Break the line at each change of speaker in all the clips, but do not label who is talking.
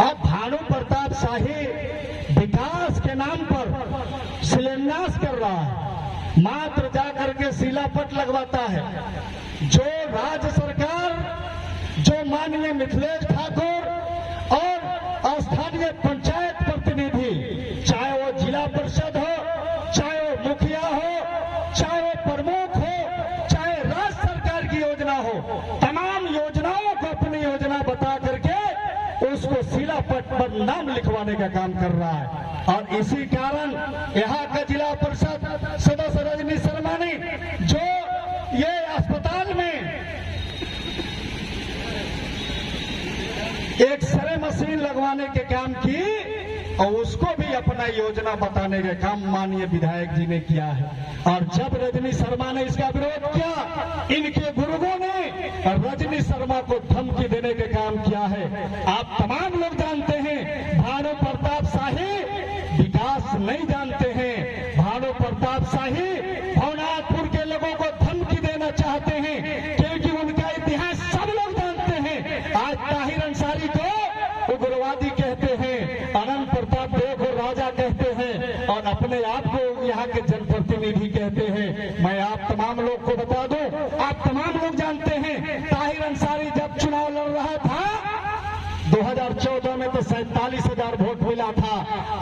अब भानु प्रताप शाही विकास के नाम पर शिलान्यास कर रहा है, मात्र जाकर के शिलापट लगवाता है। जो राज्य सरकार, जो माननीय मिथिलेश ठाकुर और स्थानीय पंचायत प्रतिनिधि, चाहे वो जिला परिषद हो, चाहे वो मुखिया हो, चाहे वो प्रमुख हो, चाहे राज्य सरकार की योजना हो, तमाम योजनाओं को अपनी योजना बता करके उसको शिलापट पर नाम लिखवाने का काम कर रहा है। और इसी कारण यहाँ का जिला परिषद सदस्य रजनी शर्मा ने जो ये अस्पताल में एक एक्सरे मशीन लगवाने के काम की और उसको भी अपना योजना बताने का काम माननीय विधायक जी ने किया है। और जब रजनी शर्मा ने इसका विरोध किया, इनके गुरुओं ने रजनी शर्मा को धमकी देने का काम किया है। आप तमाम लोग जानते हैं, भानु प्रताप शाही विकास नहीं जानते हैं। भानु प्रताप शाही भवनाथपुर के लोगों को धमकी देना चाहते हैं, क्योंकि उनका इतिहास सब लोग जानते हैं। आज ताहिर अंसारी को उग्रवादी कहते हैं, अनंत प्रताप देव को राजा कहते हैं और अपने आप को यहाँ के जनप्रतिनिधि कहते हैं। मैं आप तमाम लोग को बता दूं, आप तमाम लोग जानते हैं, ताहिर अंसारी जब चुनाव लड़ रहा था 2014 में तो 47,000 वोट मिला था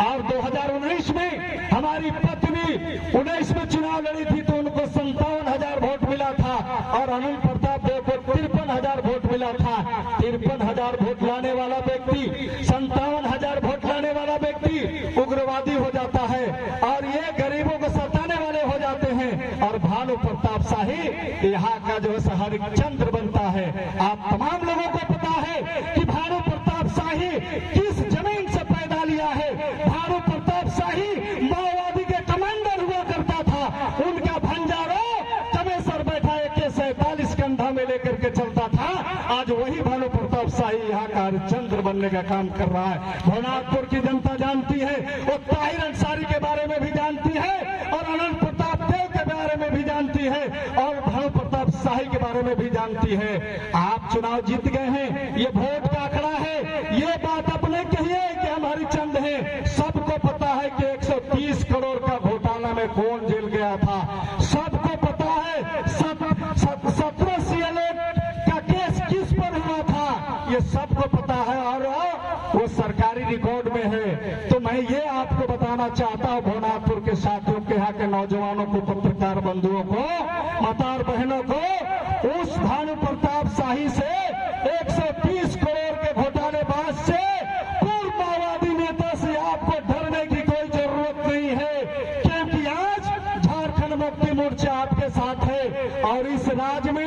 और 2019 में हमारी पत्नी 19 में चुनाव लड़ी थी तो उनको 57,000 वोट मिला था और अनंत प्रताप देव को 53,000 वोट मिला था। 53,000 वोट लाने वाला व्यक्ति, 57,000 वोट लाने वाला व्यक्ति उग्रवादी हो जाता है और ये गरीबों को सताने वाले हो जाते हैं। और भानु प्रताप शाही यहाँ का जो है हरिश्चंद्र बनता है। आप तमाम लोगों को पता है कि भानु प्रताप शाही किस जमीन से पैदा लिया है। भानु प्रताप शाही माओवादी के कमांडर हुआ करता था। उनका भंजारो कमेसर बैठा AK-47 कंधा में लेकर के चलता था। आज वही भानु प्रताप शाही यहाँ का हरिश्चंद्र बनने का काम कर रहा है। भवनाथपुर की जनता जानती है, वो ताहिर अंसारी के बारे में भी जानती है और अनंत प्रताप देव के बारे में भी जानती है और भानु प्रताप शाही के बारे में भी जानती है। आप चुनाव जीत गए हैं, ये वोट का आंकड़ा है, ये बात अपने कहिए कि हम हरिचंद हैं। सबको पता है कि 130 करोड़ का घोटाला में कौन जेल गया था। सबको पता है 17 CLA का केस किस पर हुआ था, ये सबको पता है और वो सरकारी रिकॉर्ड में है। तो मैं ये आपको बताना चाहता हूँ, भवनाथपुर के साथियों के, यहाँ के नौजवानों को, पत्रकार बंधुओं को, मातार बहनों को, उस भानु प्रताप शाही से 130 करोड़ के घोटालेबाज से, पूर्व माओवादी नेता से आपको डरने की कोई जरूरत नहीं है, क्योंकि आज झारखंड मुक्ति मोर्चा आपके साथ है। और इस राज्य में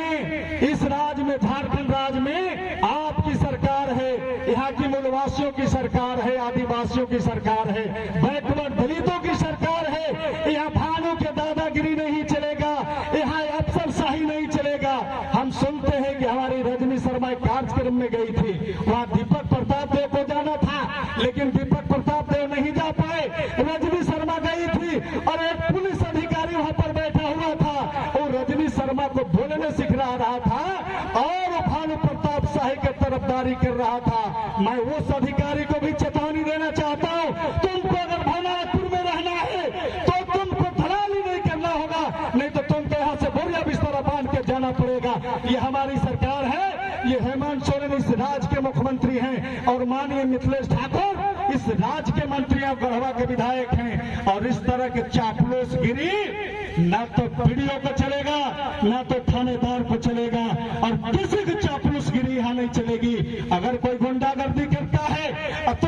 झारखंड राज्य में आपकी सरकार है, यहाँ की मूलवासियों की सरकार है, आदिवासियों की सरकार है, बैकवर्ड दलितों की सरकार है। यहाँ भानु के दादागिरी नहीं चलेगा, यहाँ अफसरशाही नहीं चलेगा। हम सुनते हैं कि हमारी रजनी शर्मा कार्यक्रम में गई थी, वहाँ दीपक प्रताप देव को जाना था लेकिन दीपक प्रताप देव नहीं जा पाए। रजनी शर्मा गई थी और एक पुलिस अधिकारी वहाँ पर बैठा हुआ था, और रजनी शर्मा को बोलने सिखा रहा था और भानु प्रताप शाही की तरफदारी कर रहा था। मैं उस अधिकारी को भी चेतावनी देना चाहता हूँ, तुमको अगर भवनाथपुर में रहना है तो तुमको दलाली नहीं करना होगा, नहीं तो तुमको यहाँ से बोरिया बिस्तर बांध के जाना पड़ेगा। ये हमारी सरकार है, ये हेमंत सोरेन इस राज्य के मुख्यमंत्री हैं और माननीय मिथिलेश ठाकुर इस राज्य के मंत्री और गढ़वा के विधायक हैं। और इस तरह के चापलूसगिरी न तो पीडीओ को चलेगा, न तो थानेदार को चलेगा, और किसी की चापलूसगिरी यहाँ नहीं चलेगी। अगर कोई गुंडागर्दी करता है तो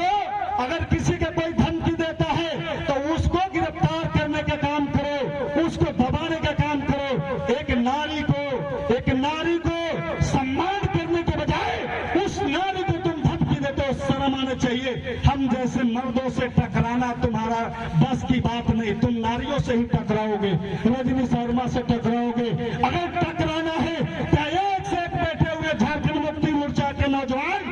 अगर किसी का कोई धमकी देता है तो उसको गिरफ्तार करने का काम करो, उसको दबाने का काम करो। एक नारी को सम्मान करने के बजाय उस नारी को तुम धमकी देते हो, शर्म आना चाहिए। हम जैसे मर्दों से टकराना तुम्हारा बस की बात नहीं, तुम नारियों से ही टकराओगे, रजनी शर्मा से टकराओगे। अगर टकराना है क्या एक से एक बैठे हुए झारखंड मुक्ति मोर्चा के नौजवान,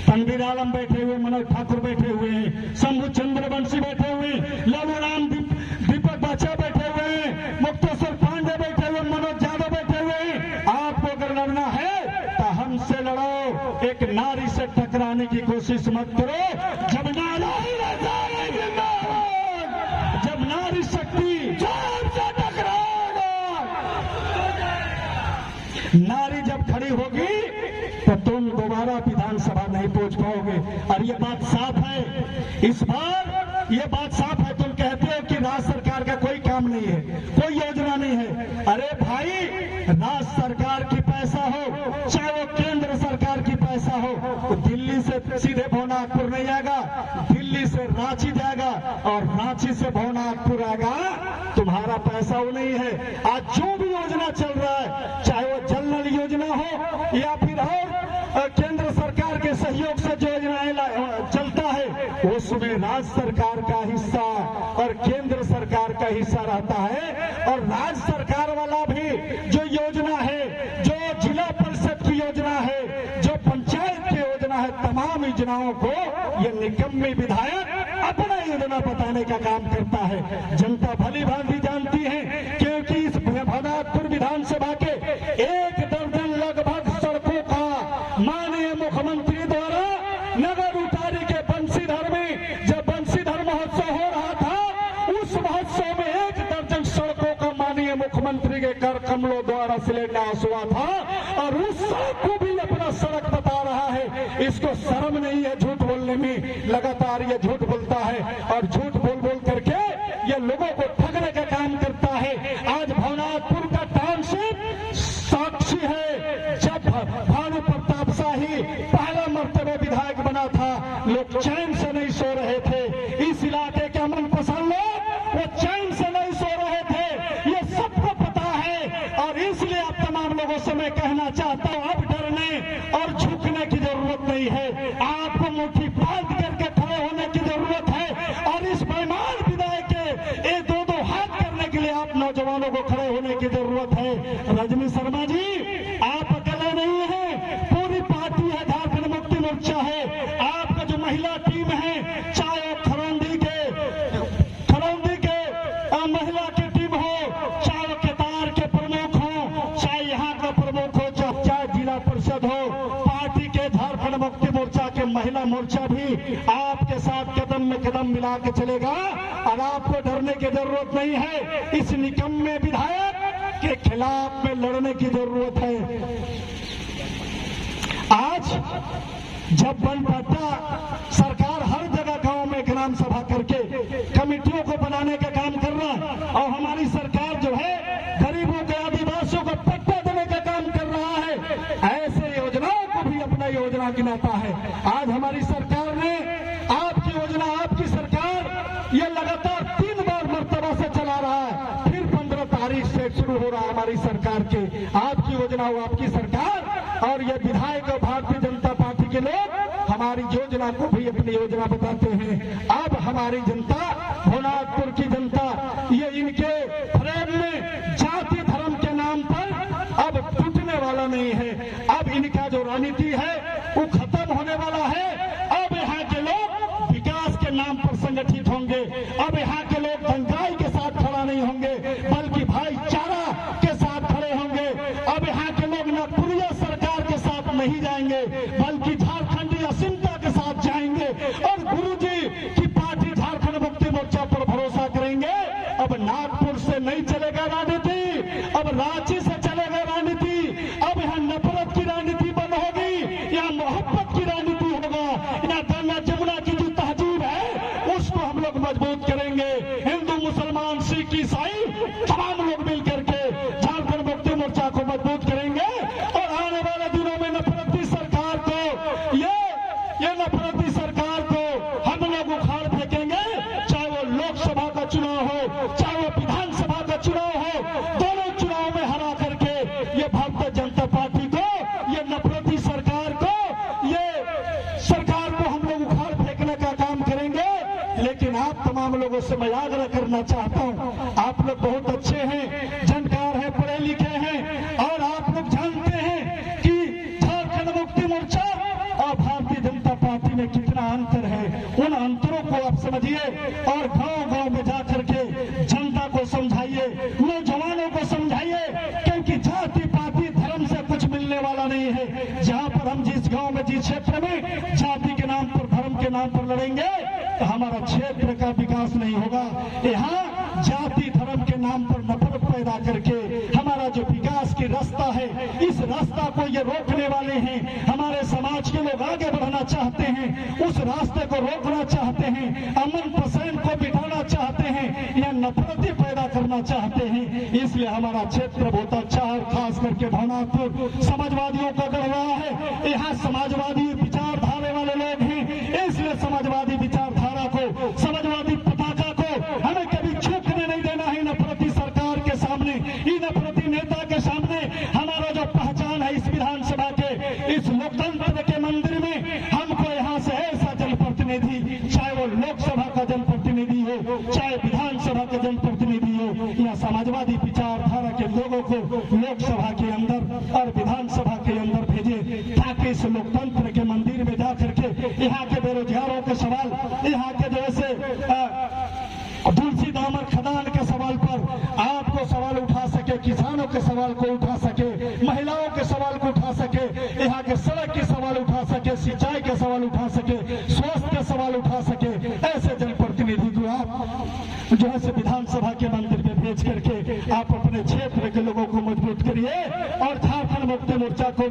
तनवीर आलम बैठे हुए, मनोज ठाकुर बैठे हुए हैं, शंभू चंद्रवंशी बैठे हुए, लालू राम दीपक बाचा बैठे हुए हैं, मुक्तेश्वर पांडे बैठे हुए, मनोज यादव बैठे हुए हैं। आपको अगर लड़ना है तो हमसे लड़ो। एक एक नारी से टकराने की कोशिश मत करो। जब नारी शक्ति जोर से टकराएगा, नारी जब खड़ी होगी तो तुम दोबारा विधानसभा नहीं पहुंच पाओगे। और ये बात साफ है, इस बार ये बात साफ है। तुम कहते हो कि राज्य सरकार का कोई काम नहीं है, कोई योजना नहीं है। अरे भाई, राज्य सरकार की पैसा हो चाहे वो केंद्र सरकार की पैसा हो, तो दिल्ली से सीधे भवनाथपुर नहीं आएगा, दिल्ली से रांची जाएगा और रांची से भवनाथपुर आएगा। तुम्हारा पैसा वो नहीं है। आज जो भी योजना चल रहा है, चाहे वो जल नल योजना हो या फिर और केंद्र सरकार के सहयोग से जो योजनाएं चलता है, उसमें राज्य सरकार का हिस्सा और केंद्र सरकार का हिस्सा रहता है। और राज्य सरकार वाला भी जो योजना है, जो जिला परिषद की योजना है, जो पंचायत की योजना है, तमाम योजनाओं को ये निकम्मी विधायक अपना योजना बताने का काम करता है। जनता भली भांति जानती है, क्योंकि इस भवनाथपुर विधानसभा के 1 दर्जन लगभग सड़कों का माननीय मुख्यमंत्री द्वारा नगर उतारी के बंशीधर में, जब बंशीधर महोत्सव हो रहा था, उस महोत्सव में 1 दर्जन सड़कों का माननीय मुख्यमंत्री के कर कमलों द्वारा शिलान्यास हुआ था। और उस सड़क को भी अपना सड़क बता रहा है। इसको शर्म नहीं है झूठ बोलने में, लगातार ये झूठ बोलता है और झूठ बोल बोल करके ये लोगों को ठगने का काम करता है। आज भवनाथपुर का टाउनशिप साक्षी है, जब भानु प्रताप शाही पहला मर्तबा विधायक बना था, लोग चैन से नहीं सो रहे थे। इस इलाके के अमन पसंद लोग वो चैन से नहीं सो रहे थे, ये सबको पता है। और इसलिए आप तमाम लोगों से मैं कहना चाहता हूं, अब डरने और झुकने की जरूरत नहीं है। आपको मुट्ठी बांध करके खड़े होने की जरूरत है। और इस बेईमान विधायक के ये 2-2 हाथ करने के लिए आप नौजवानों को खड़े होने की जरूरत है। रजनी शर्मा जी, आप अकेले नहीं हैं, पूरी पार्टी है, झारखंड मुक्ति मोर्चा है। आपका जो महिला टीम है, चाहे वो खरौंदी के महिला की टीम हो, चाहे वो केतार के प्रमुख हो, चाहे यहाँ का प्रमुख हो, चाहे जिला परिषद हो, पार्टी के झारखंड मुक्ति मोर्चा के महिला मोर्चा भी आपके साथ कदम में कदम मिला के चलेगा। और आपको डरने की जरूरत नहीं है। इस निकम्मे विधायक के खिलाफ में लड़ने की जरूरत है। आज जब बनपाटा सरकार हर जगह गांव में ग्राम सभा करके कमेटियों को बनाने का काम कर रहा है, और हमारी सरकार जो है गरीबों के आदिवासियों को पट्टा देने का काम कर रहा है, ऐसे योजनाओं को भी अपना योजना गिनाता है। आज हमारी सरकार ने आपकी योजना, आपकी सरकार ये लगातार 3 बार मर्तबा से चला रहा है। फिर 15 तारीख से शुरू हो रहा है हमारी सरकार के आपकी योजना हो, आपकी सरकार। और ये विधायक और भारतीय जनता पार्टी के लोग हमारी योजना को भी अपनी योजना बताते हैं। अब हमारी जनता, भवनाथपुर की जनता, ये इनके फ्रेम में जाति धर्म के नाम पर अब टूटने वाला नहीं है। अब इनका जो राजनीति है वो खत्म होने वाला है। अब यहाँ के लोग विकास के नाम पर संगठित होंगे। अब यहाँ के लोग दंगाई के साथ खड़ा नहीं होंगे, बल्कि भाईचारा के साथ खड़े होंगे। अब यहाँ के लोग न पूर्व सरकार के साथ नहीं जाएंगे, बल्कि झारखंडी असीमता के साथ जाएंगे और गुरुजी की पार्टी झारखंड मुक्ति मोर्चा पर भरोसा करेंगे। अब नागपुर से नहीं चलेगा राजनीति, अब रांची से चलेगा राजनीति। अब यहाँ नफरत की राजनीति बंद होगी, यहाँ मोहब्बत की राजनीति होगा। यहाँ गंगा जमुना की जो तहजीब है उसको हम लोग मजबूत करेंगे। हिंदू, मुसलमान, सिख, ईसाई तमाम लोग मिलकर के झारखंड मुक्ति मोर्चा को मजबूत करेंगे। और आने वाले दिनों में नफरती सरकार को, ये नफरती सरकार को हम लोग उखाड़ फेंकेंगे। चाहे वो लोकसभा का चुनाव हो, चाहे वो विधानसभा का चुनाव हो, दोनों चुनाव में हरा करके ये भारतीय जनता पार्टी को, ये नफरती सरकार को, ये सरकार को हम लोग उखाड़ फेंकने का काम करेंगे। लेकिन आप तमाम लोगों से मैं आग्रह करना चाहता हूं, आप लोग बहुत अच्छे हैं, जानकार हैं, पढ़े लिखे हैं, और आप लोग जानते हैं कि झारखंड मुक्ति मोर्चा और भारतीय जनता पार्टी में कितना अंतर है। उन अंतरों को आप समझिए और गांव-गांव में जाकर के जनता को समझाइए, नौजवानों को समझाइए, क्योंकि जाति पाति धर्म से कुछ मिलने वाला नहीं है। जहां पर हम जिस गांव में जिस क्षेत्र में जाति के नाम पर, धर्म के नाम पर लड़ेंगे तो हमारा क्षेत्र का विकास नहीं होगा। यहाँ जाति धर्म के नाम पर नफरत पैदा करके हमारा जो विकास की रास्ता है, इस रास्ता को ये रोकने वाले हैं। हमारे समाज के लोग आगे बढ़ना चाहते हैं, उस रास्ते को रोकना चाहते हैं, अमन पसंद को बिठाना चाहते हैं, या नफरत पैदा करना चाहते हैं। इसलिए हमारा क्षेत्र बहुत अच्छा है, खास करके भवनाथपुर समाजवादियों का गढ़ रहा है। यहाँ समाजवादी विचारधारा वाले लोग हैं, इसलिए समाजवादी विचारधारा को, समाजवादी पताका को हमें कभी झुकने नहीं देना है। नफरती सरकार के सामने, नफरती नेता के सामने हमारा जो पहचान है, इस विधानसभा के, इस लोकतंत्र के मंदिर में हमको यहाँ से ऐसा जनप्रतिनिधि, चाहे वो लोकसभा का जनप्रतिनिधि हो, चाहे विधानसभा का जनप्रतिनिधि हो, या समाजवादी विचारधारा के लोगों को लोकसभा के अंदर और विधानसभा के अंदर भेजे, ताकि इस लोकतंत्र के मंदिर में जाकर के यहाँ के बेरोजगारों के सवाल, यहाँ के जैसे तुलसी दामर खदान के सवाल पर आपको सवाल उठा सके, किसानों के सवाल को उठा सके, महिलाओं के सवाल को उठा सके, यहाँ के सड़क के सवाल उठा सके, सिंचाई के सवाल उठा सके, स्वास्थ्य के सवाल उठा सके, ऐसे जनप्रतिनिधि को आप जो है विधानसभा के मंदिर में भेज करके आप अपने क्षेत्र के लोगों को मजबूत करिए और झारखंड मुक्ति मोर्चा को